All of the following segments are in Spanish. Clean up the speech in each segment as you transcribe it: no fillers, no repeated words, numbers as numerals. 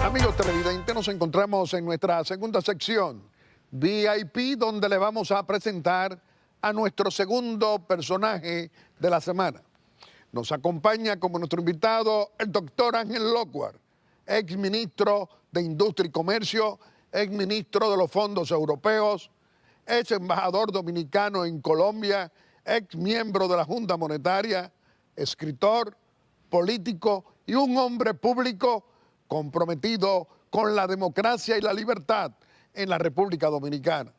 Amigos televidentes, nos encontramos en nuestra segunda sección, VIP, donde le vamos a presentar a nuestro segundo personaje de la semana. Nos acompaña como nuestro invitado el doctor Ángel Lockhart, ex ministro de Industria y Comercio, ex ministro de los fondos europeos, ex embajador dominicano en Colombia, ex miembro de la Junta Monetaria, escritor, político y un hombre público comprometido con la democracia y la libertad en la República Dominicana.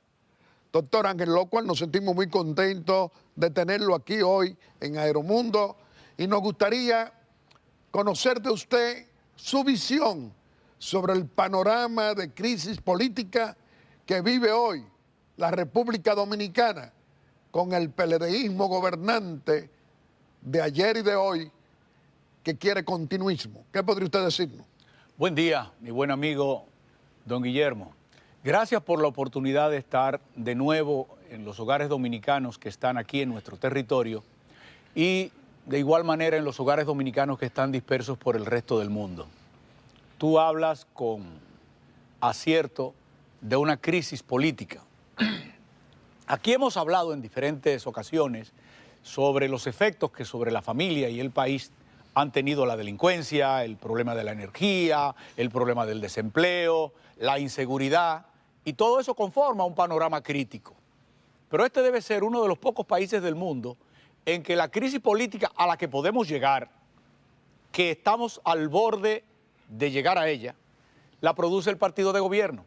Doctor Ángel Lockhart, nos sentimos muy contentos de tenerlo aquí hoy en Aeromundo y nos gustaría conocer de usted su visión sobre el panorama de crisis política que vive hoy la República Dominicana con el PLDismo gobernante de ayer y de hoy que quiere continuismo. ¿Qué podría usted decirnos? Buen día, mi buen amigo don Guillermo. Gracias por la oportunidad de estar de nuevo en los hogares dominicanos que están aquí en nuestro territorio y de igual manera en los hogares dominicanos que están dispersos por el resto del mundo. Tú hablas con acierto de una crisis política. Aquí hemos hablado en diferentes ocasiones sobre los efectos que sobre la familia y el país han tenido la delincuencia, el problema de la energía, el problema del desempleo, la inseguridad, y todo eso conforma un panorama crítico. Pero este debe ser uno de los pocos países del mundo en que la crisis política a la que podemos llegar, que estamos al borde de llegar a ella, la produce el partido de gobierno.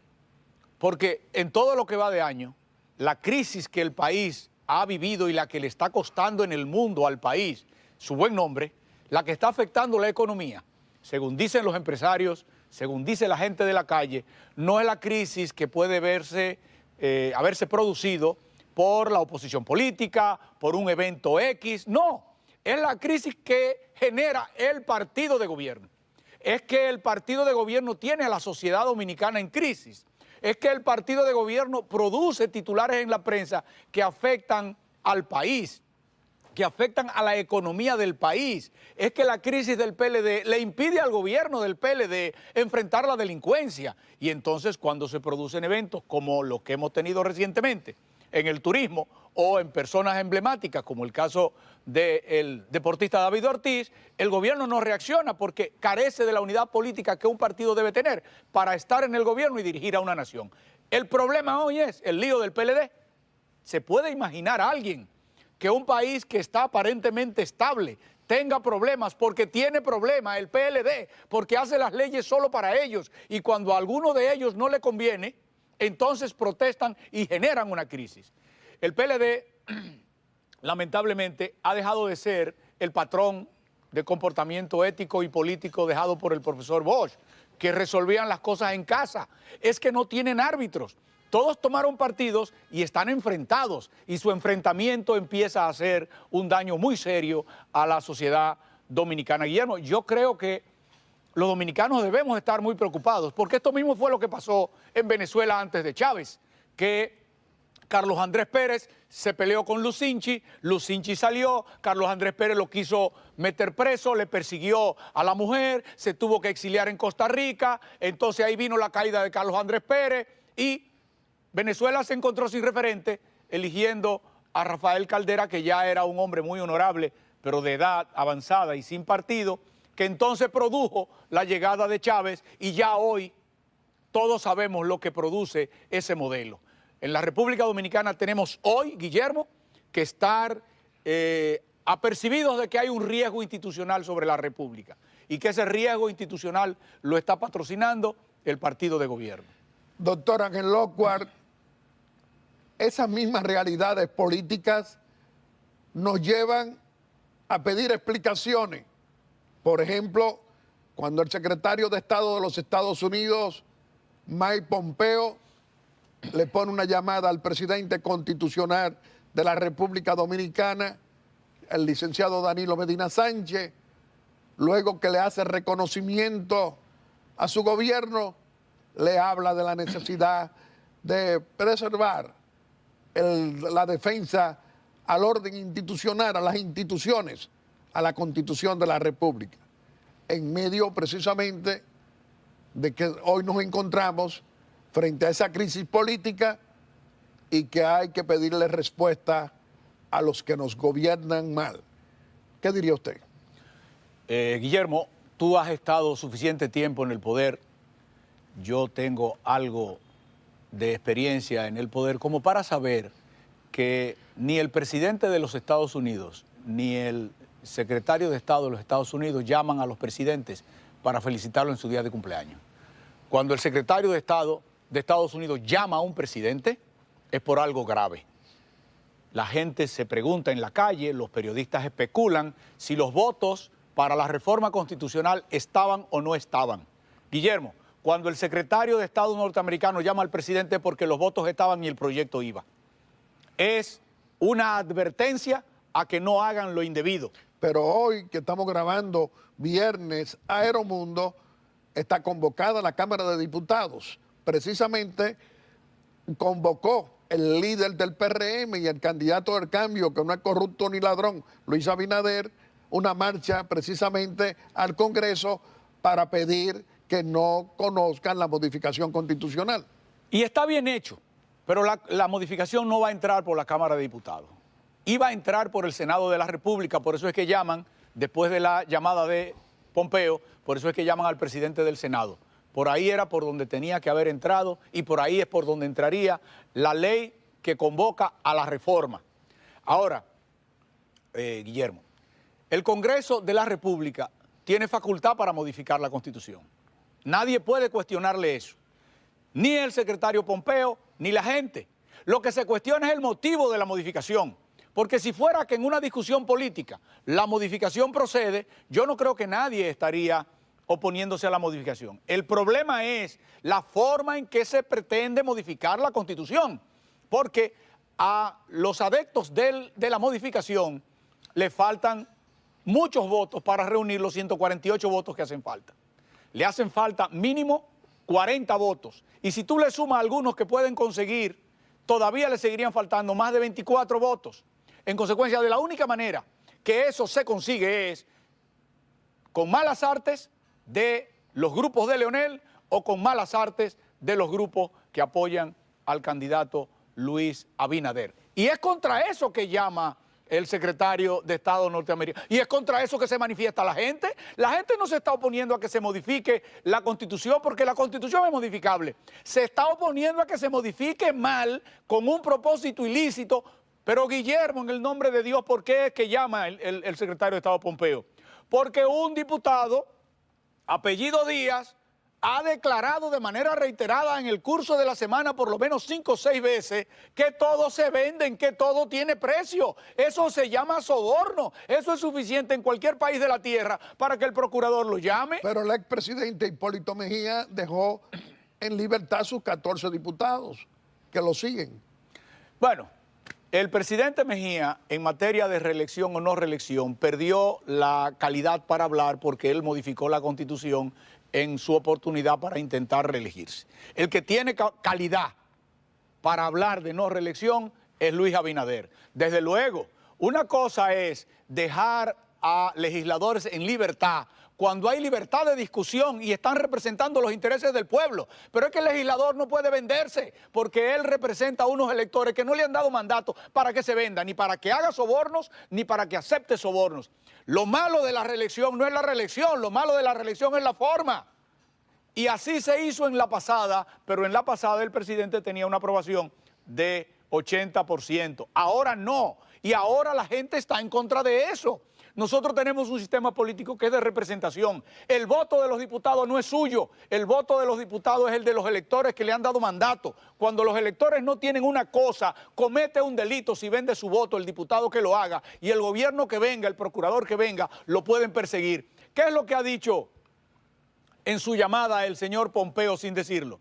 Porque en todo lo que va de año, la crisis que el país ha vivido y la que le está costando en el mundo al país su buen nombre, la que está afectando la economía, según dicen los empresarios, según dice la gente de la calle, no es la crisis que puede haberse producido por la oposición política, por un evento X, no, es la crisis que genera el partido de gobierno. Es que el partido de gobierno tiene a la sociedad dominicana en crisis. Es que el partido de gobierno produce titulares en la prensa que afectan al país, que afectan a la economía del país. Es que la crisis del PLD le impide al gobierno del PLD enfrentar la delincuencia. Y entonces cuando se producen eventos como los que hemos tenido recientemente en el turismo o en personas emblemáticas como el caso del deportista David Ortiz, el gobierno no reacciona porque carece de la unidad política que un partido debe tener para estar en el gobierno y dirigir a una nación. El problema hoy es el lío del PLD. ¿Se puede imaginar a alguien que un país que está aparentemente estable tenga problemas porque tiene problemas el PLD, porque hace las leyes solo para ellos y cuando a alguno de ellos no le conviene, entonces protestan y generan una crisis? El PLD, lamentablemente, ha dejado de ser el patrón de comportamiento ético y político dejado por el profesor Bosch, que resolvían las cosas en casa. Es que no tienen árbitros. Todos tomaron partidos y están enfrentados y su enfrentamiento empieza a hacer un daño muy serio a la sociedad dominicana. Guillermo, yo creo que los dominicanos debemos estar muy preocupados porque esto mismo fue lo que pasó en Venezuela antes de Chávez, que Carlos Andrés Pérez se peleó con Lucinchi, Lucinchi salió, Carlos Andrés Pérez lo quiso meter preso, le persiguió a la mujer, se tuvo que exiliar en Costa Rica, entonces ahí vino la caída de Carlos Andrés Pérez y Venezuela se encontró sin referente, eligiendo a Rafael Caldera, que ya era un hombre muy honorable, pero de edad avanzada y sin partido, que entonces produjo la llegada de Chávez y ya hoy todos sabemos lo que produce ese modelo. En la República Dominicana tenemos hoy, Guillermo, que estar apercibidos de que hay un riesgo institucional sobre la República y que ese riesgo institucional lo está patrocinando el partido de gobierno. Doctor Ángel Lockhart, esas mismas realidades políticas nos llevan a pedir explicaciones. Por ejemplo, cuando el secretario de Estado de los Estados Unidos, Mike Pompeo, le pone una llamada al presidente constitucional de la República Dominicana, el licenciado Danilo Medina Sánchez, luego que le hace reconocimiento a su gobierno, le habla de la necesidad de preservar la defensa al orden institucional, a las instituciones, a la Constitución de la República, en medio precisamente de que hoy nos encontramos frente a esa crisis política y que hay que pedirle respuesta a los que nos gobiernan mal. ¿Qué diría usted? Guillermo, tú has estado suficiente tiempo en el poder. Yo tengo algo de experiencia en el poder como para saber que ni el presidente de los Estados Unidos ni el secretario de Estado de los Estados Unidos llaman a los presidentes para felicitarlo en su día de cumpleaños. Cuando el secretario de Estado de Estados Unidos llama a un presidente, es por algo grave. La gente se pregunta en la calle, los periodistas especulan si los votos para la reforma constitucional estaban o no estaban. Guillermo, cuando el secretario de Estado norteamericano llama al presidente porque los votos estaban y el proyecto iba. Es una advertencia a que no hagan lo indebido. Pero hoy que estamos grabando viernes, Aeromundo está convocada la Cámara de Diputados. Precisamente convocó el líder del PRM y el candidato del cambio, que no es corrupto ni ladrón, Luis Abinader, una marcha precisamente al Congreso para pedir que no conozcan la modificación constitucional. Y está bien hecho, pero la modificación no va a entrar por la Cámara de Diputados. Iba a entrar por el Senado de la República, por eso es que llaman, después de la llamada de Pompeo, por eso es que llaman al presidente del Senado. Por ahí era por donde tenía que haber entrado y por ahí es por donde entraría la ley que convoca a la reforma. Ahora, Guillermo, el Congreso de la República tiene facultad para modificar la Constitución. Nadie puede cuestionarle eso. Ni el secretario Pompeo, ni la gente. Lo que se cuestiona es el motivo de la modificación. Porque si fuera que en una discusión política la modificación procede, yo no creo que nadie estaría oponiéndose a la modificación. El problema es la forma en que se pretende modificar la Constitución. Porque a los adeptos de la modificación le faltan muchos votos para reunir los 148 votos que hacen falta. Le hacen falta mínimo 40 votos. Y si tú le sumas algunos que pueden conseguir, todavía le seguirían faltando más de 24 votos. En consecuencia, de la única manera que eso se consigue es con malas artes de los grupos de Leonel o con malas artes de los grupos que apoyan al candidato Luis Abinader. Y es contra eso que llama el secretario de Estado norteamericano. Y es contra eso que se manifiesta la gente. La gente no se está oponiendo a que se modifique la Constitución porque la Constitución es modificable. Se está oponiendo a que se modifique mal con un propósito ilícito. Pero Guillermo, en el nombre de Dios, ¿por qué es que llama el secretario de Estado Pompeo? Porque un diputado, apellido Díaz, ha declarado de manera reiterada en el curso de la semana por lo menos 5 o 6 veces que todo se vende, que todo tiene precio. Eso se llama soborno. Eso es suficiente en cualquier país de la tierra para que el procurador lo llame. Pero el expresidente Hipólito Mejía dejó en libertad sus 14 diputados que lo siguen. Bueno, el presidente Mejía, en materia de reelección o no reelección, perdió la calidad para hablar porque él modificó la Constitución en su oportunidad para intentar reelegirse. El que tiene calidad para hablar de no reelección es Luis Abinader. Desde luego, una cosa es dejar a legisladores en libertad cuando hay libertad de discusión y están representando los intereses del pueblo. Pero es que el legislador no puede venderse porque él representa a unos electores que no le han dado mandato para que se venda, ni para que haga sobornos, ni para que acepte sobornos. Lo malo de la reelección no es la reelección, lo malo de la reelección es la forma. Y así se hizo en la pasada, pero en la pasada el presidente tenía una aprobación de 80%. Ahora no, y ahora la gente está en contra de eso. Nosotros tenemos un sistema político que es de representación. El voto de los diputados no es suyo, el voto de los diputados es el de los electores que le han dado mandato. Cuando los electores no tienen una cosa, comete un delito si vende su voto el diputado que lo haga y el gobierno que venga, el procurador que venga, lo pueden perseguir. ¿Qué es lo que ha dicho en su llamada el señor Pompeo sin decirlo?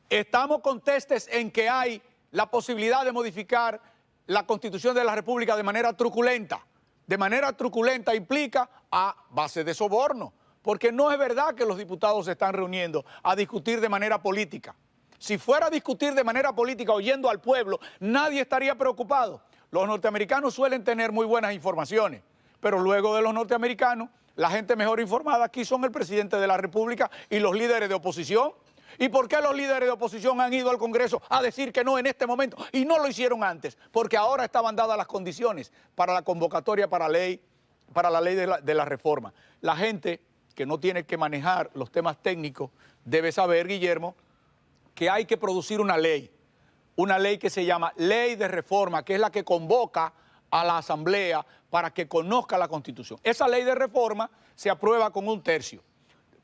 Estamos contestes en que hay la posibilidad de modificar la Constitución de la República de manera truculenta. De manera truculenta implica a base de soborno, porque no es verdad que los diputados se están reuniendo a discutir de manera política. Si fuera a discutir de manera política oyendo al pueblo, nadie estaría preocupado. Los norteamericanos suelen tener muy buenas informaciones, pero luego de los norteamericanos, la gente mejor informada aquí son el presidente de la República y los líderes de oposición. ¿Y por qué los líderes de oposición han ido al Congreso a decir que no en este momento y no lo hicieron antes? Porque ahora estaban dadas las condiciones para la convocatoria para la ley de la reforma. La gente que no tiene que manejar los temas técnicos debe saber, Guillermo, que hay que producir una ley que se llama Ley de Reforma, que es la que convoca a la Asamblea para que conozca la Constitución. Esa ley de reforma se aprueba con 1/3.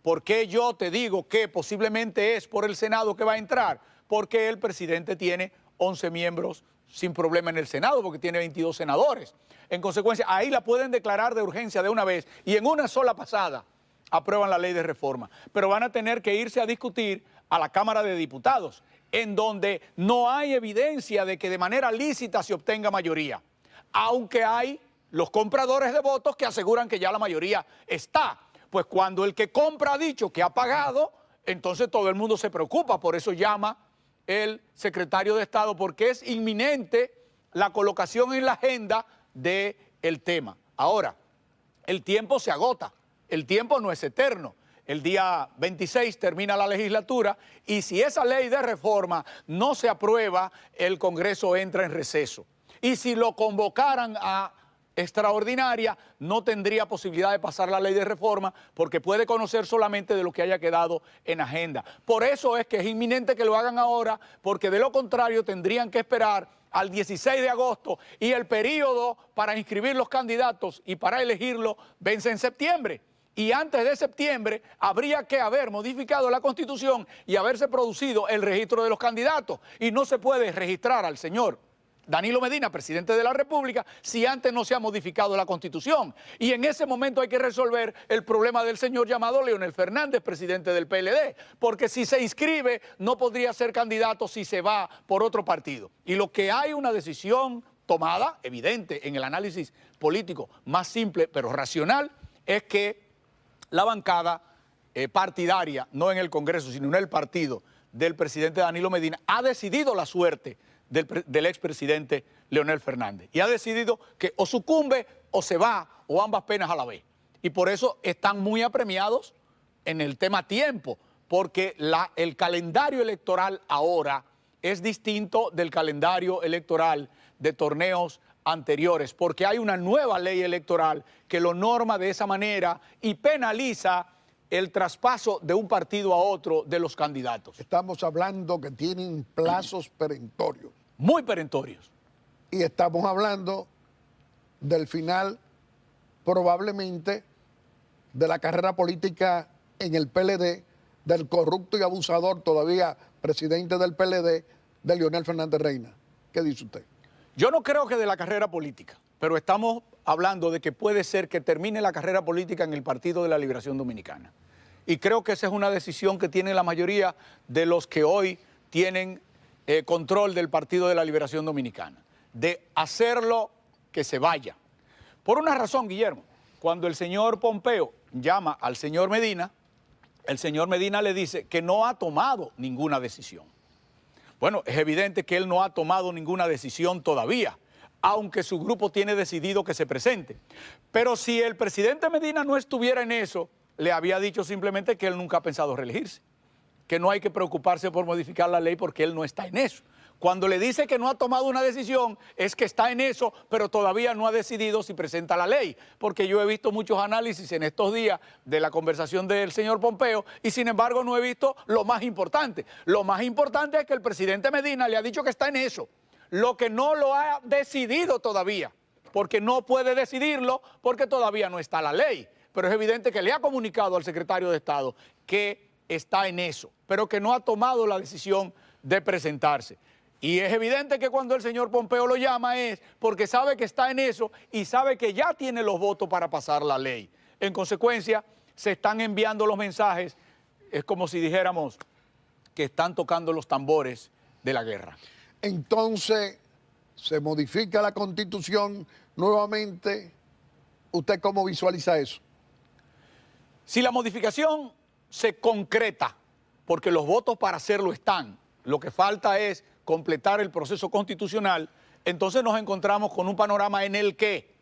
¿Por qué yo te digo que posiblemente es por el Senado que va a entrar? Porque el presidente tiene 11 miembros sin problema en el Senado, porque tiene 22 senadores. En consecuencia, ahí la pueden declarar de urgencia de una vez y en una sola pasada aprueban la ley de reforma. Pero van a tener que irse a discutir a la Cámara de Diputados, en donde no hay evidencia de que de manera lícita se obtenga mayoría, aunque hay los compradores de votos que aseguran que ya la mayoría está. Pues cuando el que compra ha dicho que ha pagado, entonces todo el mundo se preocupa, por eso llama el secretario de Estado, porque es inminente la colocación en la agenda del tema. Ahora, el tiempo se agota, el tiempo no es eterno. El día 26 termina la legislatura y si esa ley de reforma no se aprueba, el Congreso entra en receso. Y si lo convocaran a extraordinaria, no tendría posibilidad de pasar la ley de reforma porque puede conocer solamente de lo que haya quedado en agenda. Por eso es que es inminente que lo hagan ahora, porque de lo contrario tendrían que esperar al 16 de agosto y el periodo para inscribir los candidatos y para elegirlos vence en septiembre. Y antes de septiembre habría que haber modificado la Constitución y haberse producido el registro de los candidatos. Y no se puede registrar al señor Danilo Medina, presidente de la República, si antes no se ha modificado la Constitución. Y en ese momento hay que resolver el problema del señor llamado Leonel Fernández, presidente del PLD, porque si se inscribe no podría ser candidato si se va por otro partido. Y lo que hay una decisión tomada, evidente, en el análisis político más simple pero racional, es que la bancada partidaria, no en el Congreso, sino en el partido del presidente Danilo Medina, ha decidido la suerte del expresidente Leonel Fernández. Y ha decidido que o sucumbe o se va, o ambas penas a la vez. Y por eso están muy apremiados en el tema tiempo, porque el calendario electoral ahora es distinto del calendario electoral de torneos anteriores, porque hay una nueva ley electoral que lo norma de esa manera y penaliza el traspaso de un partido a otro de los candidatos. Estamos hablando que tienen plazos perentorios. Muy perentorios. Y estamos hablando del final, probablemente, de la carrera política en el PLD, del corrupto y abusador, todavía presidente del PLD, de Leonel Fernández Reina. ¿Qué dice usted? Yo no creo que de la carrera política, pero estamos hablando de que puede ser que termine la carrera política en el Partido de la Liberación Dominicana. Y creo que esa es una decisión que tiene la mayoría de los que hoy tienen control del Partido de la Liberación Dominicana, de hacerlo que se vaya. Por una razón, Guillermo, cuando el señor Pompeo llama al señor Medina, el señor Medina le dice que no ha tomado ninguna decisión. Bueno, es evidente que él no ha tomado ninguna decisión todavía, aunque su grupo tiene decidido que se presente. Pero si el presidente Medina no estuviera en eso, le había dicho simplemente que él nunca ha pensado reelegirse, que no hay que preocuparse por modificar la ley porque él no está en eso. Cuando le dice que no ha tomado una decisión, es que está en eso, pero todavía no ha decidido si presenta la ley. Porque yo he visto muchos análisis en estos días de la conversación del señor Pompeo y sin embargo no he visto lo más importante. Lo más importante es que el presidente Medina le ha dicho que está en eso. Lo que no lo ha decidido todavía, porque no puede decidirlo porque todavía no está la ley. Pero es evidente que le ha comunicado al secretario de Estado que está en eso, pero que no ha tomado la decisión de presentarse. Y es evidente que cuando el señor Pompeo lo llama es porque sabe que está en eso y sabe que ya tiene los votos para pasar la ley. En consecuencia, se están enviando los mensajes, es como si dijéramos que están tocando los tambores de la guerra. Entonces, se modifica la Constitución nuevamente. ¿Usted cómo visualiza eso? Si la modificación se concreta, porque los votos para hacerlo están, lo que falta es completar el proceso constitucional, entonces nos encontramos con un panorama en el que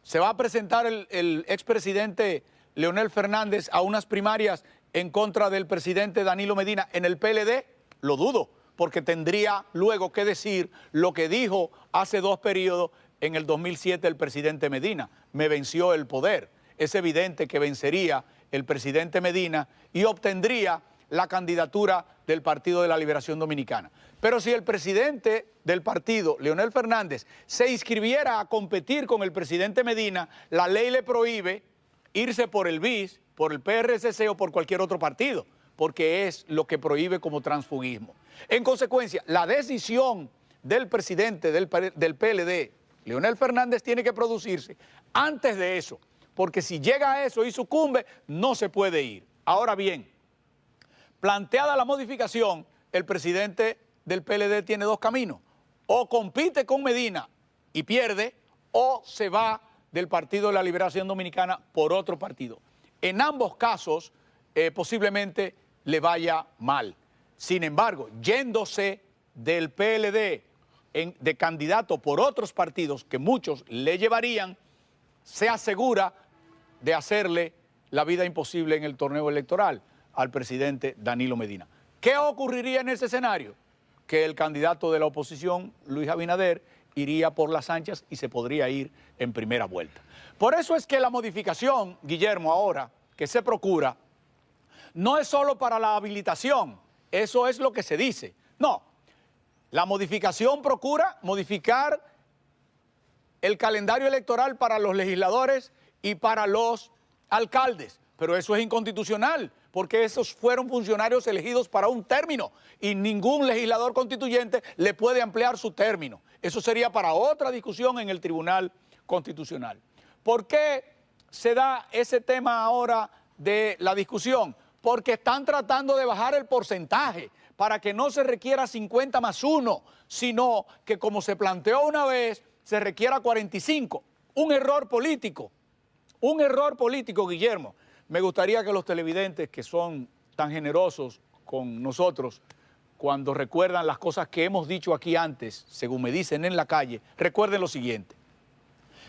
¿Se va a presentar el expresidente Leonel Fernández a unas primarias en contra del presidente Danilo Medina en el PLD? Lo dudo, porque tendría luego que decir lo que dijo hace 2 periodos en el 2007 el presidente Medina: me venció el poder. Es evidente que vencería el presidente Medina y obtendría la candidatura del Partido de la Liberación Dominicana. Pero si el presidente del partido, Leonel Fernández, se inscribiera a competir con el presidente Medina, la ley le prohíbe irse por el BIS, por el PRCC o por cualquier otro partido, porque es lo que prohíbe como transfugismo. En consecuencia, la decisión del presidente del PLD, Leonel Fernández, tiene que producirse antes de eso, porque si llega a eso y sucumbe, no se puede ir. Ahora bien, planteada la modificación, el presidente del PLD tiene 2 caminos: o compite con Medina y pierde, o se va del Partido de la Liberación Dominicana por otro partido. En ambos casos, posiblemente le vaya mal. Sin embargo, yéndose del PLD de candidato por otros partidos que muchos le llevarían, se asegura de hacerle la vida imposible en el torneo electoral al presidente Danilo Medina. ¿Qué ocurriría en ese escenario? Que el candidato de la oposición, Luis Abinader, iría por las anchas y se podría ir en primera vuelta. Por eso es que la modificación, Guillermo, ahora que se procura, no es solo para la habilitación, eso es lo que se dice. No, la modificación procura modificar el calendario electoral para los legisladores y para los alcaldes, pero eso es inconstitucional, porque esos fueron funcionarios elegidos para un término y ningún legislador constituyente le puede ampliar su término. Eso sería para otra discusión en el Tribunal Constitucional. ¿Por qué se da ese tema ahora de la discusión? Porque están tratando de bajar el porcentaje para que no se requiera 50+1, sino que, como se planteó una vez, se requiera 45. Un error político, Guillermo. Me gustaría que los televidentes, que son tan generosos con nosotros, cuando recuerdan las cosas que hemos dicho aquí antes, según me dicen en la calle, recuerden lo siguiente: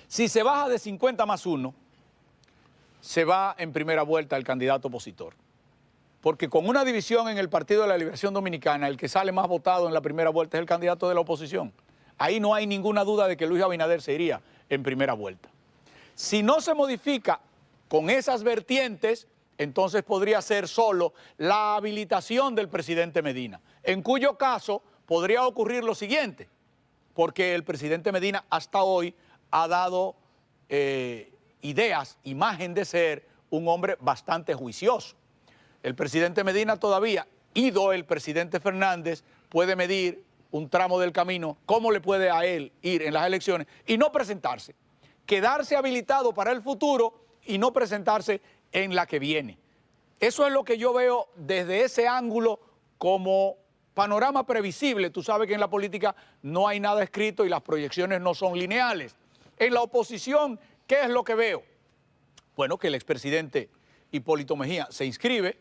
si se baja de 50+1, se va en primera vuelta el candidato opositor. Porque con una división en el Partido de la Liberación Dominicana, el que sale más votado en la primera vuelta es el candidato de la oposición. Ahí no hay ninguna duda de que Luis Abinader se iría en primera vuelta. Si no se modifica con esas vertientes, entonces podría ser solo la habilitación del presidente Medina, en cuyo caso podría ocurrir lo siguiente, porque el presidente Medina hasta hoy ha dado ideas, imagen de ser un hombre bastante juicioso. El presidente Medina todavía, ido el presidente Fernández, puede medir un tramo del camino, cómo le puede a él ir en las elecciones y no presentarse, quedarse habilitado para el futuro y no presentarse en la que viene. Eso es lo que yo veo desde ese ángulo como panorama previsible. Tú sabes que en la política no hay nada escrito y las proyecciones no son lineales. En la oposición, ¿qué es lo que veo? Bueno, que el expresidente Hipólito Mejía se inscribe.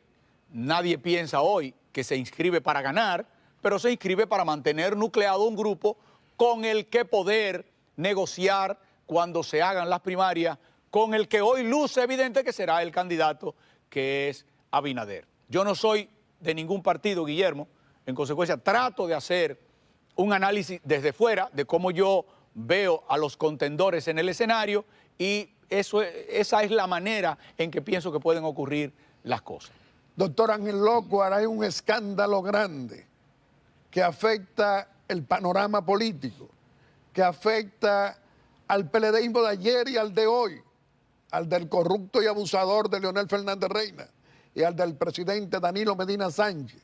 Nadie piensa hoy que se inscribe para ganar, pero se inscribe para mantener nucleado un grupo con el que poder negociar cuando se hagan las primarias, con el que hoy luce evidente que será el candidato, que es Abinader. Yo no soy de ningún partido, Guillermo, en consecuencia trato de hacer un análisis desde fuera de cómo yo veo a los contendores en el escenario y esa es la manera en que pienso que pueden ocurrir las cosas. Doctor Ángel Lockhart, hay un escándalo grande que afecta el panorama político, que afecta al PLDismo de ayer y al de hoy, al del corrupto y abusador de Leonel Fernández Reina y al del presidente Danilo Medina Sánchez.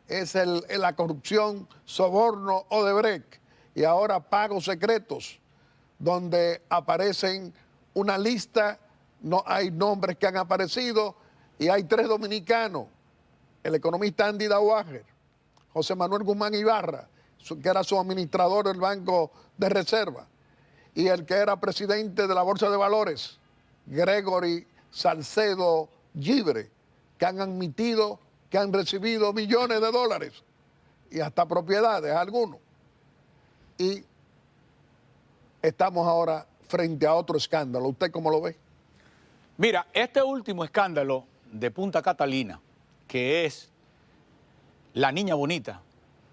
Es la corrupción, soborno, Odebrecht y ahora pagos secretos, donde aparecen una lista, no hay nombres que han aparecido y hay 3 dominicanos: el economista Andy Dauager, José Manuel Guzmán Ibarra, que era su administrador del Banco de Reserva, y el que era presidente de la Bolsa de Valores, Gregory Salcedo Gibre, que han admitido que han recibido millones de dólares y hasta propiedades algunos. Y estamos ahora frente a otro escándalo. ¿Usted cómo lo ve? Mira, este último escándalo de Punta Catalina, que es la niña bonita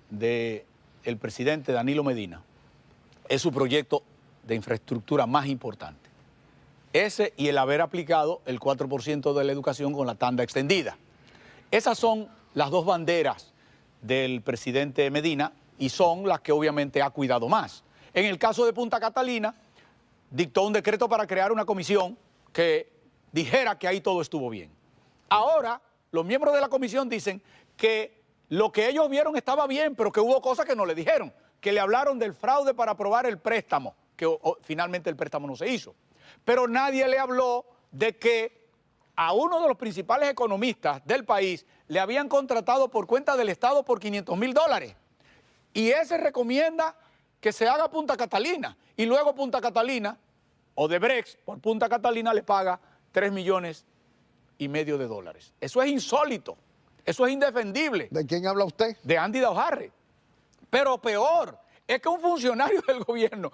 del presidente Danilo Medina, es su proyecto de infraestructura más importante. Ese y el haber aplicado el 4% de la educación con la tanda extendida. Esas son las dos banderas del presidente Medina y son las que obviamente ha cuidado más. En el caso de Punta Catalina, dictó un decreto para crear una comisión que dijera que ahí todo estuvo bien. Ahora, los miembros de la comisión dicen que lo que ellos vieron estaba bien, pero que hubo cosas que no le dijeron, que le hablaron del fraude para aprobar el préstamo, que finalmente el préstamo no se hizo. Pero nadie le habló de que a uno de los principales economistas del país le habían contratado por cuenta del Estado por $500,000. Y ese recomienda que se haga Punta Catalina. Y luego Punta Catalina, Odebrecht, por Punta Catalina le paga $3,5 millones. Eso es insólito, eso es indefendible. ¿De quién habla usted? De Andy Daujarre. Pero peor, es que un funcionario del gobierno,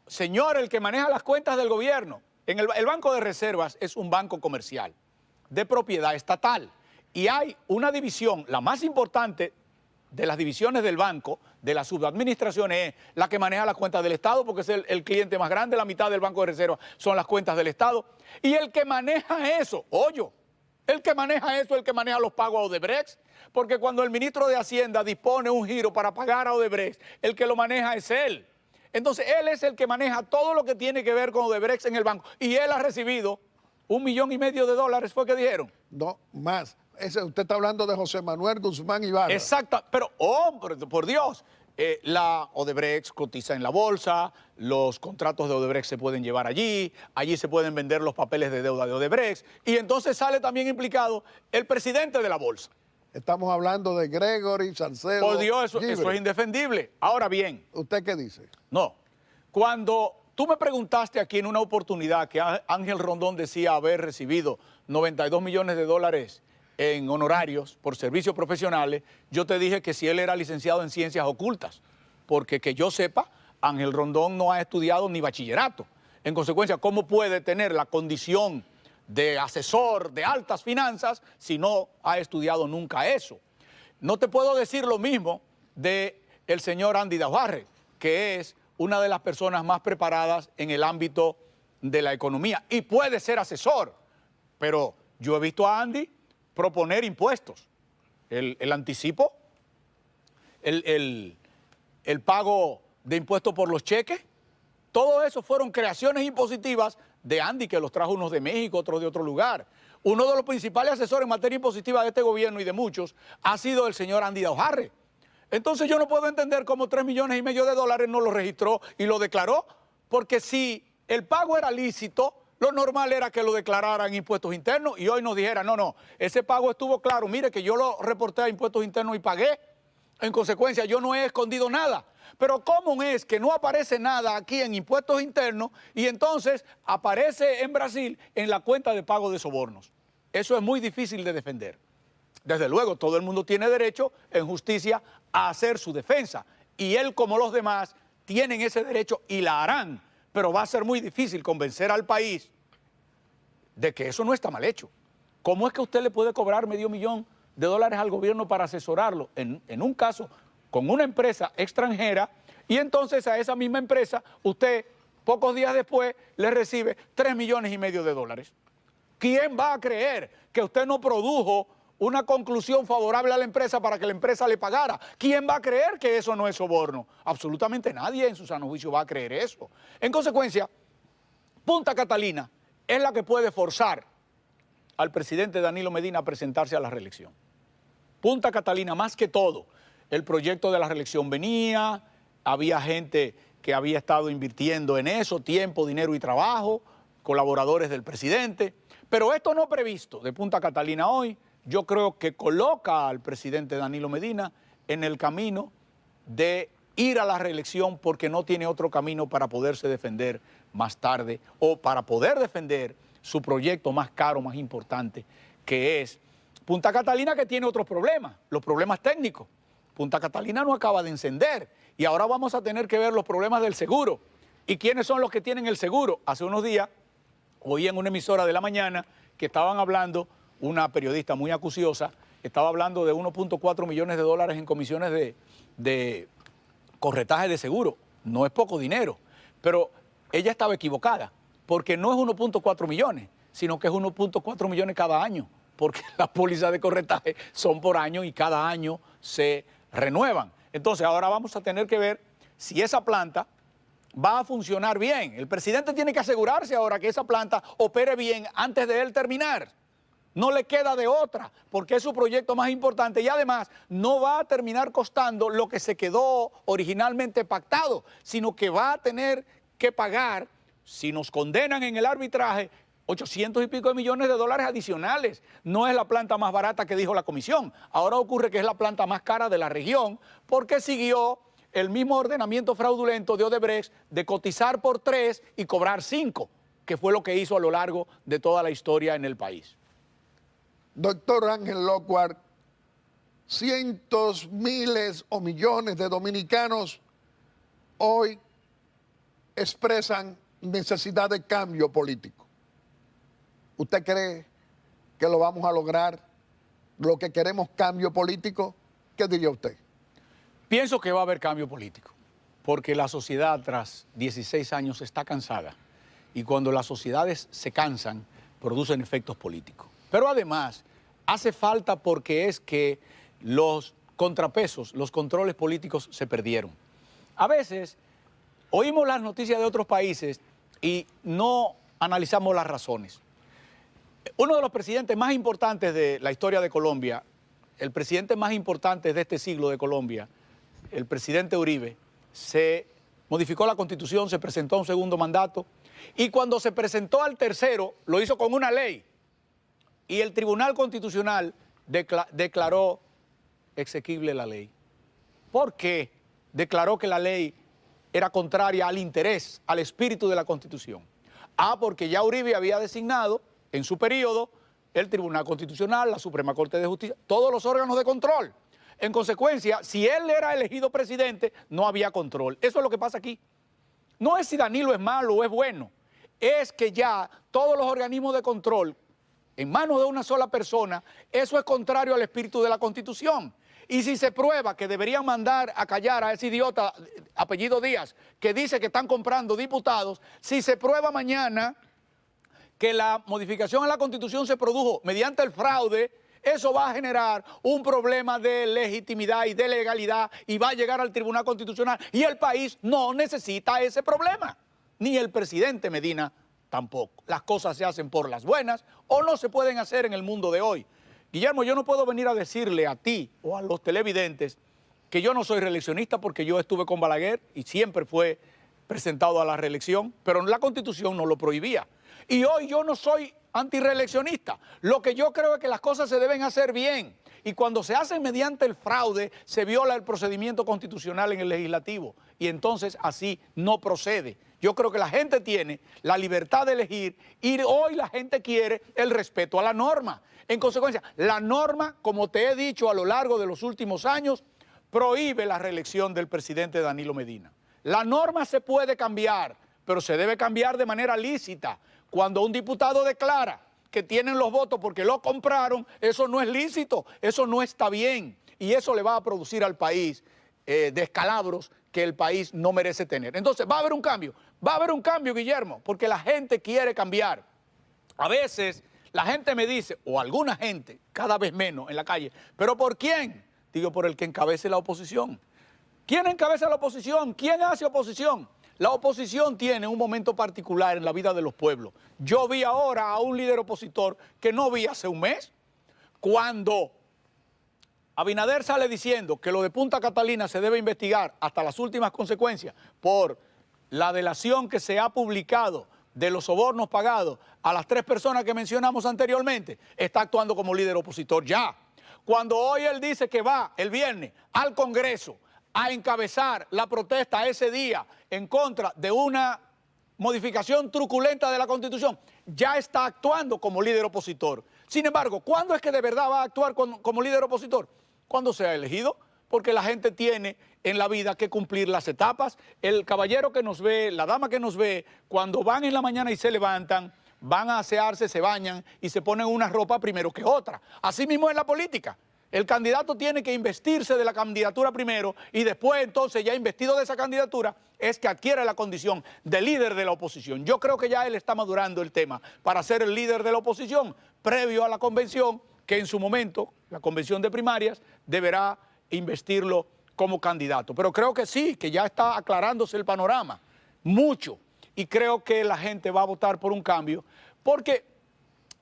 señor, el que maneja las cuentas del gobierno, el Banco de Reservas es un banco comercial de propiedad estatal y hay una división, la más importante de las divisiones del banco, de las subadministraciones, es la que maneja las cuentas del Estado, porque es el cliente más grande, la mitad del Banco de Reserva son las cuentas del Estado. Y el que maneja eso, el que maneja los pagos a Odebrecht, porque cuando el ministro de Hacienda dispone un giro para pagar a Odebrecht, el que lo maneja es él. Entonces, él es el que maneja todo lo que tiene que ver con Odebrecht en el banco. Y él ha recibido $1,5 millones, ¿fue que dijeron? No, más. Usted está hablando de José Manuel Guzmán Ibarra. Exacto, pero, por Dios, la Odebrecht cotiza en la bolsa, los contratos de Odebrecht se pueden llevar allí se pueden vender los papeles de deuda de Odebrecht, y entonces sale también implicado el presidente de la bolsa. Estamos hablando de Gregory Salcedo. Por Dios, eso es indefendible. Ahora bien. ¿Usted qué dice? No, cuando tú me preguntaste aquí en una oportunidad que Ángel Rondón decía haber recibido $92 millones en honorarios por servicios profesionales, yo te dije que si él era licenciado en ciencias ocultas, porque que yo sepa, Ángel Rondón no ha estudiado ni bachillerato. En consecuencia, ¿cómo puede tener la condición de asesor de altas finanzas si no ha estudiado nunca eso? No te puedo decir lo mismo del señor Andy Daujarre, que es una de las personas más preparadas en el ámbito de la economía y puede ser asesor, pero yo he visto a Andy proponer impuestos, el anticipo, el pago de impuestos por los cheques, todo eso fueron creaciones impositivas de Andy, que los trajo unos de México, otros de otro lugar. Uno de los principales asesores en materia impositiva de este gobierno y de muchos ha sido el señor Andy Daujarre. Entonces yo no puedo entender cómo $3,5 millones no lo registró y lo declaró, porque si el pago era lícito, lo normal era que lo declararan en impuestos internos y hoy nos dijeran, no, ese pago estuvo claro, mire que yo lo reporté a impuestos internos y pagué. En consecuencia, yo no he escondido nada. Pero ¿cómo es que no aparece nada aquí en impuestos internos y entonces aparece en Brasil en la cuenta de pago de sobornos? Eso es muy difícil de defender. Desde luego, todo el mundo tiene derecho en justicia a hacer su defensa y él, como los demás, tienen ese derecho y la harán, pero va a ser muy difícil convencer al país de que eso no está mal hecho. ¿Cómo es que usted le puede cobrar $500 millones al gobierno para asesorarlo en un caso con una empresa extranjera y entonces a esa misma empresa usted pocos días después le recibe $3,5 millones? ¿Quién va a creer que usted no produjo una conclusión favorable a la empresa para que la empresa le pagara? ¿Quién va a creer que eso no es soborno? Absolutamente nadie en su sano juicio va a creer eso. En consecuencia, Punta Catalina es la que puede forzar al presidente Danilo Medina a presentarse a la reelección. Punta Catalina, más que todo, el proyecto de la reelección venía, había gente que había estado invirtiendo en eso, tiempo, dinero y trabajo, colaboradores del presidente, pero esto no previsto de Punta Catalina hoy, yo creo que coloca al presidente Danilo Medina en el camino de ir a la reelección porque no tiene otro camino para poderse defender más tarde o para poder defender su proyecto más caro, más importante, que es Punta Catalina, que tiene otros problemas, los problemas técnicos. Punta Catalina no acaba de encender y ahora vamos a tener que ver los problemas del seguro. ¿Y quiénes son los que tienen el seguro? Hace unos días oí en una emisora de la mañana que estaban hablando, una periodista muy acuciosa, estaba hablando de 1.4 millones de dólares en comisiones de corretaje de seguro. No es poco dinero, pero ella estaba equivocada, porque no es 1.4 millones, sino que es 1.4 millones cada año, porque las pólizas de corretaje son por año y cada año se renuevan. Entonces ahora vamos a tener que ver si esa planta va a funcionar bien. El presidente tiene que asegurarse ahora que esa planta opere bien antes de él terminar. No le queda de otra, porque es su proyecto más importante y además no va a terminar costando lo que se quedó originalmente pactado, sino que va a tener que pagar, si nos condenan en el arbitraje, 800 y pico de millones de dólares adicionales. No es la planta más barata que dijo la comisión. Ahora ocurre que es la planta más cara de la región porque siguió el mismo ordenamiento fraudulento de Odebrecht de cotizar por 3 y cobrar 5, que fue lo que hizo a lo largo de toda la historia en el país. Doctor Ángel Lockhart, cientos, miles o millones de dominicanos hoy expresan necesidad de cambio político. ¿Usted cree que lo vamos a lograr? ¿Lo que queremos cambio político? ¿Qué diría usted? Pienso que va a haber cambio político, porque la sociedad tras 16 años está cansada y cuando las sociedades se cansan, producen efectos políticos. Pero además, hace falta porque es que los contrapesos, los controles políticos se perdieron. A veces oímos las noticias de otros países y no analizamos las razones. Uno de los presidentes más importantes de la historia de Colombia, el presidente más importante de este siglo de Colombia, el presidente Uribe, se modificó la Constitución, se presentó a un segundo mandato y cuando se presentó al tercero lo hizo con una ley y el Tribunal Constitucional declaró exequible la ley. ¿Por qué? Declaró que la ley era contraria al interés, al espíritu de la Constitución. Porque ya Uribe había designado en su periodo el Tribunal Constitucional, la Suprema Corte de Justicia, todos los órganos de control. En consecuencia, si él era elegido presidente, no había control. Eso es lo que pasa aquí. No es si Danilo es malo o es bueno, es que ya todos los organismos de control en manos de una sola persona, eso es contrario al espíritu de la Constitución. Y si se prueba que deberían mandar a callar a ese idiota, apellido Díaz, que dice que están comprando diputados, si se prueba mañana que la modificación a la Constitución se produjo mediante el fraude, eso va a generar un problema de legitimidad y de legalidad y va a llegar al Tribunal Constitucional y el país no necesita ese problema, ni el presidente Medina tampoco. Las cosas se hacen por las buenas o no se pueden hacer en el mundo de hoy. Guillermo, yo no puedo venir a decirle a ti o a los televidentes que yo no soy reeleccionista porque yo estuve con Balaguer y siempre fue presentado a la reelección, pero la Constitución no lo prohibía. Y hoy yo no soy antirreeleccionista. Lo que yo creo es que las cosas se deben hacer bien. Y cuando se hacen mediante el fraude, se viola el procedimiento constitucional en el legislativo. Y entonces así no procede. Yo creo que la gente tiene la libertad de elegir y hoy la gente quiere el respeto a la norma. En consecuencia, la norma, como te he dicho a lo largo de los últimos años, prohíbe la reelección del presidente Danilo Medina. La norma se puede cambiar, pero se debe cambiar de manera lícita. Cuando un diputado declara que tienen los votos porque lo compraron, eso no es lícito, eso no está bien. Y eso le va a producir al país descalabros que el país no merece tener. Entonces, va a haber un cambio, Guillermo, porque la gente quiere cambiar. A veces la gente me dice, o alguna gente, cada vez menos en la calle, ¿pero por quién? Digo, por el que encabece la oposición. ¿Quién encabeza la oposición? ¿Quién hace oposición? La oposición tiene un momento particular en la vida de los pueblos. Yo vi ahora a un líder opositor que no vi hace un mes, cuando Abinader sale diciendo que lo de Punta Catalina se debe investigar hasta las últimas consecuencias por la delación que se ha publicado de los sobornos pagados a las 3 personas que mencionamos anteriormente, está actuando como líder opositor ya. Cuando hoy él dice que va el viernes al Congreso a encabezar la protesta ese día en contra de una modificación truculenta de la Constitución, ya está actuando como líder opositor. Sin embargo, ¿cuándo es que de verdad va a actuar como líder opositor? Cuando sea elegido, porque la gente tiene en la vida que cumplir las etapas. El caballero que nos ve, la dama que nos ve, cuando van en la mañana y se levantan, van a asearse, se bañan y se ponen una ropa primero que otra. Así mismo es la política. El candidato tiene que investirse de la candidatura primero y después entonces ya investido de esa candidatura es que adquiere la condición de líder de la oposición. Yo creo que ya él está madurando el tema para ser el líder de la oposición previo a la convención, que en su momento, la convención de primarias, deberá investirlo como candidato. Pero creo que sí, que ya está aclarándose el panorama, mucho. Y creo que la gente va a votar por un cambio, porque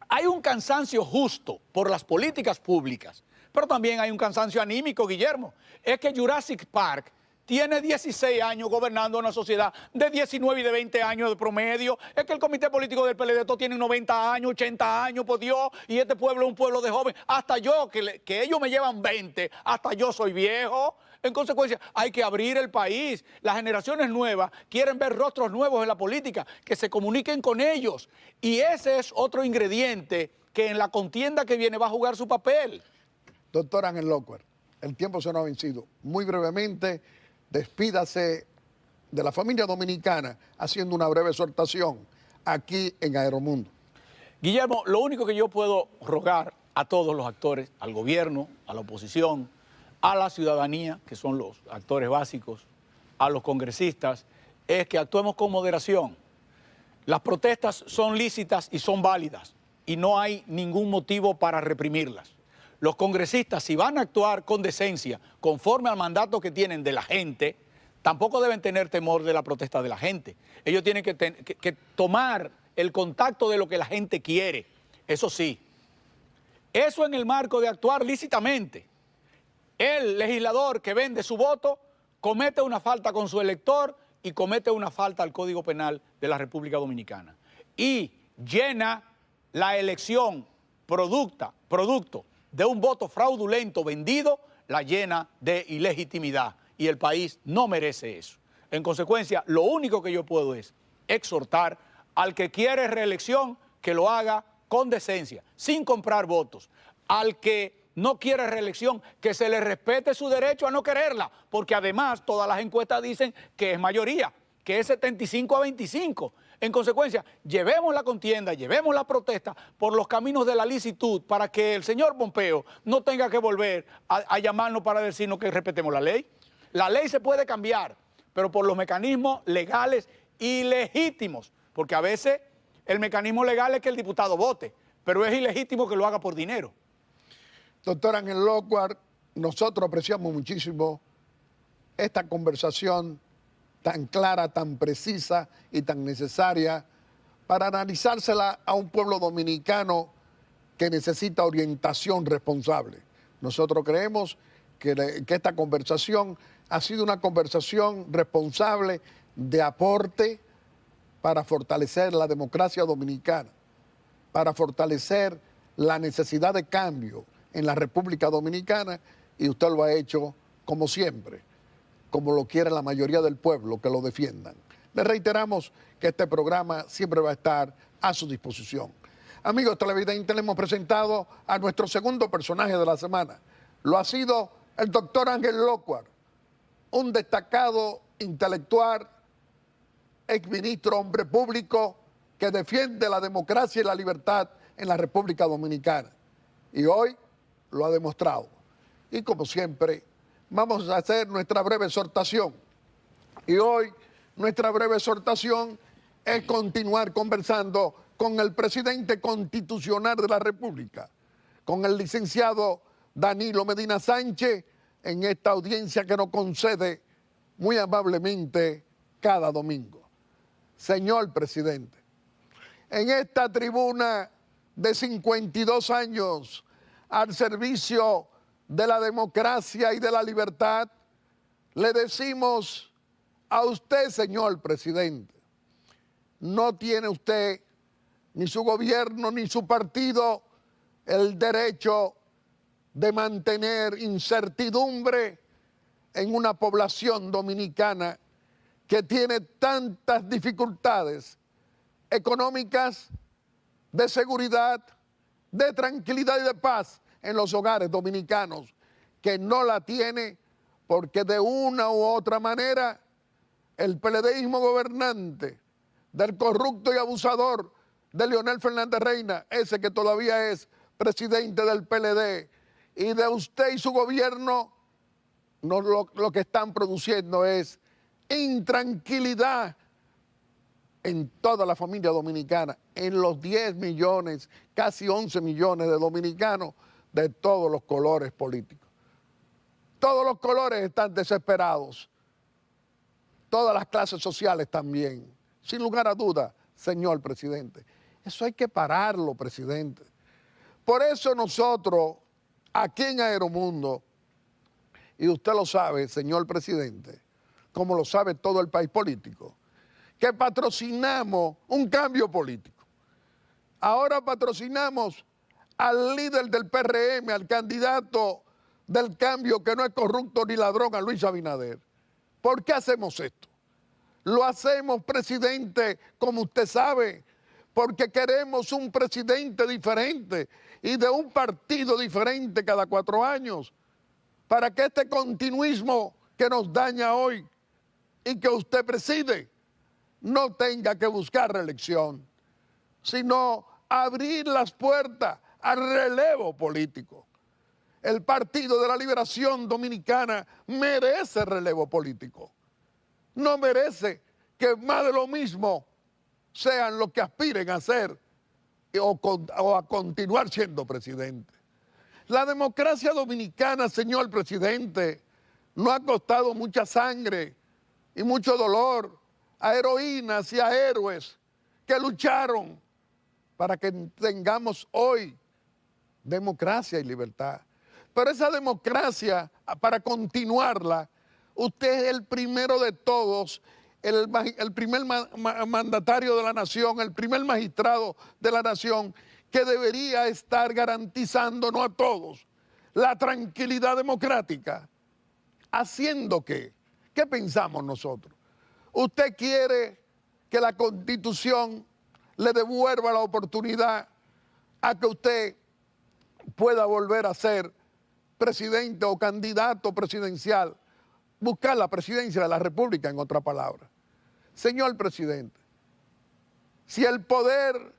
hay un cansancio justo por las políticas públicas, pero también hay un cansancio anímico, Guillermo. Es que Jurassic Park tiene 16 años gobernando una sociedad de 19 y de 20 años de promedio. Es que el comité político del PLD tiene 90 años, 80 años, por Dios, y este pueblo es un pueblo de jóvenes. Hasta yo, que ellos me llevan 20, hasta yo soy viejo. En consecuencia, hay que abrir el país. Las generaciones nuevas quieren ver rostros nuevos en la política, que se comuniquen con ellos. Y ese es otro ingrediente que en la contienda que viene va a jugar su papel. Doctor Ángel Lockhart, el tiempo se nos ha vencido. Muy brevemente, despídase de la familia dominicana haciendo una breve exhortación aquí en Aeromundo. Guillermo, lo único que yo puedo rogar a todos los actores, al gobierno, a la oposición, a la ciudadanía, que son los actores básicos, a los congresistas, es que actuemos con moderación. Las protestas son lícitas y son válidas y no hay ningún motivo para reprimirlas. Los congresistas, si van a actuar con decencia, conforme al mandato que tienen de la gente, tampoco deben tener temor de la protesta de la gente. Ellos tienen que tomar el contacto de lo que la gente quiere. Eso sí, eso en el marco de actuar lícitamente. El legislador que vende su voto comete una falta con su elector y comete una falta al Código Penal de la República Dominicana. Y llena la elección producto de un voto fraudulento vendido, la llena de ilegitimidad. Y el país no merece eso. En consecuencia, lo único que yo puedo es exhortar al que quiere reelección que lo haga con decencia, sin comprar votos. Al que no quiere reelección, que se le respete su derecho a no quererla, porque además todas las encuestas dicen que es mayoría, que es 75-25. En consecuencia, llevemos la contienda, llevemos la protesta por los caminos de la licitud para que el señor Pompeo no tenga que volver a llamarnos para decirnos que respetemos la ley. La ley se puede cambiar, pero por los mecanismos legales y legítimos, porque a veces el mecanismo legal es que el diputado vote, pero es ilegítimo que lo haga por dinero. Doctor Ángel Lockhart, nosotros apreciamos muchísimo esta conversación tan clara, tan precisa y tan necesaria para analizársela a un pueblo dominicano que necesita orientación responsable. Nosotros creemos que esta conversación ha sido una conversación responsable de aporte para fortalecer la democracia dominicana, para fortalecer la necesidad de cambio en la República Dominicana, y usted lo ha hecho como siempre, como lo quiere la mayoría del pueblo, que lo defiendan. Le reiteramos que este programa siempre va a estar a su disposición. Amigos televidentes, le hemos presentado a nuestro segundo personaje de la semana. Lo ha sido el doctor Ángel Lockhart, un destacado intelectual, exministro, hombre público, que defiende la democracia y la libertad en la República Dominicana. Y hoy lo ha demostrado. Y como siempre, vamos a hacer nuestra breve exhortación. Y hoy nuestra breve exhortación es continuar conversando con el presidente constitucional de la República, con el licenciado Danilo Medina Sánchez, en esta audiencia que nos concede muy amablemente cada domingo. Señor presidente, en esta tribuna de 52 años al servicio de la democracia y de la libertad, le decimos a usted, señor presidente, no tiene usted, ni su gobierno, ni su partido, el derecho de mantener incertidumbre en una población dominicana que tiene tantas dificultades económicas, de seguridad, de tranquilidad y de paz en los hogares dominicanos, que no la tiene porque de una u otra manera el PLDismo gobernante del corrupto y abusador de Leonel Fernández Reina, ese que todavía es presidente del PLD, y de usted y su gobierno, lo que están produciendo es intranquilidad en toda la familia dominicana, en los 10 millones, casi 11 millones de dominicanos de todos los colores políticos. Todos los colores están desesperados, todas las clases sociales también, sin lugar a duda, señor presidente. Eso hay que pararlo, presidente. Por eso nosotros, aquí en Aeromundo, y usted lo sabe, señor presidente, como lo sabe todo el país político, que patrocinamos un cambio político. Ahora patrocinamos al líder del PRM, al candidato del cambio que no es corrupto ni ladrón, a Luis Abinader. ¿Por qué hacemos esto? Lo hacemos, presidente, como usted sabe, porque queremos un presidente diferente y de un partido diferente cada 4 años, para que este continuismo que nos daña hoy y que usted preside no tenga que buscar reelección, sino abrir las puertas al relevo político. El Partido de la Liberación Dominicana merece relevo político. No merece que más de lo mismo sean los que aspiren a ser o a continuar siendo presidente. La democracia dominicana, señor presidente, no ha costado mucha sangre y mucho dolor a heroínas y a héroes que lucharon para que tengamos hoy democracia y libertad. Pero esa democracia, para continuarla, usted es el primero de todos, el primer mandatario de la nación, el primer magistrado de la nación, que debería estar garantizándonos a todos la tranquilidad democrática. ¿Haciendo qué? ¿Qué pensamos nosotros? Usted quiere que la Constitución le devuelva la oportunidad a que usted pueda volver a ser presidente o candidato presidencial, buscar la presidencia de la República, en otra palabra. Señor presidente, si el poder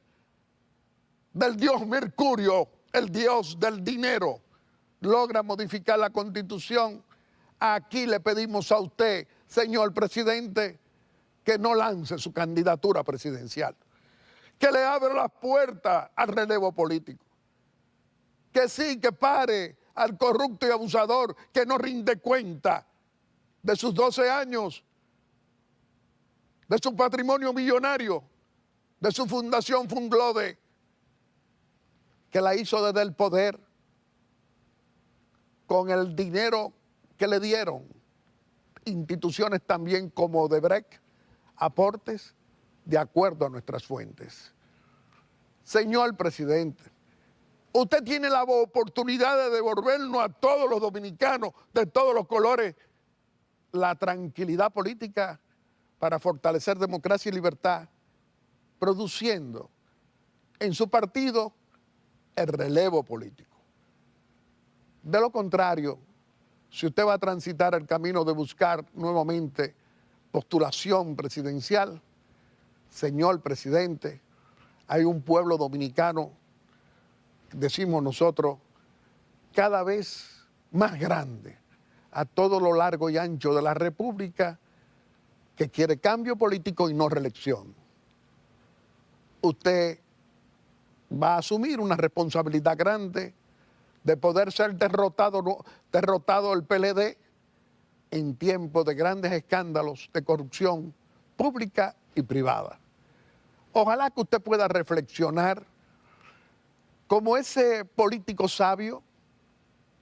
del dios Mercurio, el dios del dinero, logra modificar la Constitución, aquí le pedimos a usted, señor presidente, que no lance su candidatura presidencial, que le abra las puertas al relevo político, que sí, que pare al corrupto y abusador que no rinde cuenta de sus 12 años, de su patrimonio millonario, de su fundación Funglode, que la hizo desde el poder con el dinero que le dieron instituciones también como Odebrecht, aportes de acuerdo a nuestras fuentes. Señor presidente, usted tiene la oportunidad de devolvernos a todos los dominicanos de todos los colores la tranquilidad política para fortalecer democracia y libertad, produciendo en su partido el relevo político. De lo contrario, si usted va a transitar el camino de buscar nuevamente postulación presidencial, señor presidente, hay un pueblo dominicano, decimos nosotros, cada vez más grande a todo lo largo y ancho de la República, que quiere cambio político y no reelección. Usted va a asumir una responsabilidad grande de poder ser derrotado el PLD en tiempos de grandes escándalos de corrupción pública y privada. Ojalá que usted pueda reflexionar como ese político sabio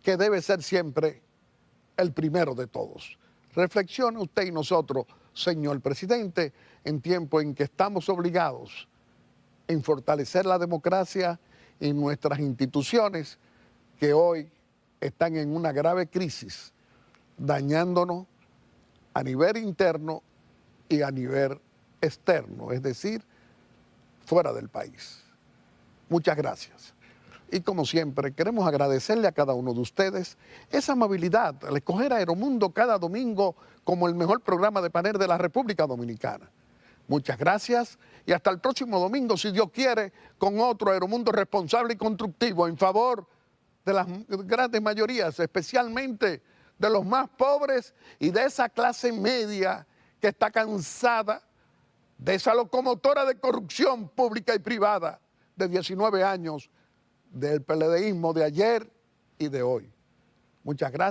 que debe ser siempre el primero de todos. Reflexione usted y nosotros, señor presidente, en tiempo en que estamos obligados en fortalecer la democracia y nuestras instituciones que hoy están en una grave crisis, dañándonos a nivel interno y a nivel externo, es decir, fuera del país. Muchas gracias. Y como siempre, queremos agradecerle a cada uno de ustedes esa amabilidad al escoger a Aeromundo cada domingo como el mejor programa de panel de la República Dominicana. Muchas gracias y hasta el próximo domingo, si Dios quiere, con otro Aeromundo responsable y constructivo en favor de las grandes mayorías, especialmente de los más pobres y de esa clase media que está cansada de esa locomotora de corrupción pública y privada de 19 años del PLDismo de ayer y de hoy. Muchas gracias.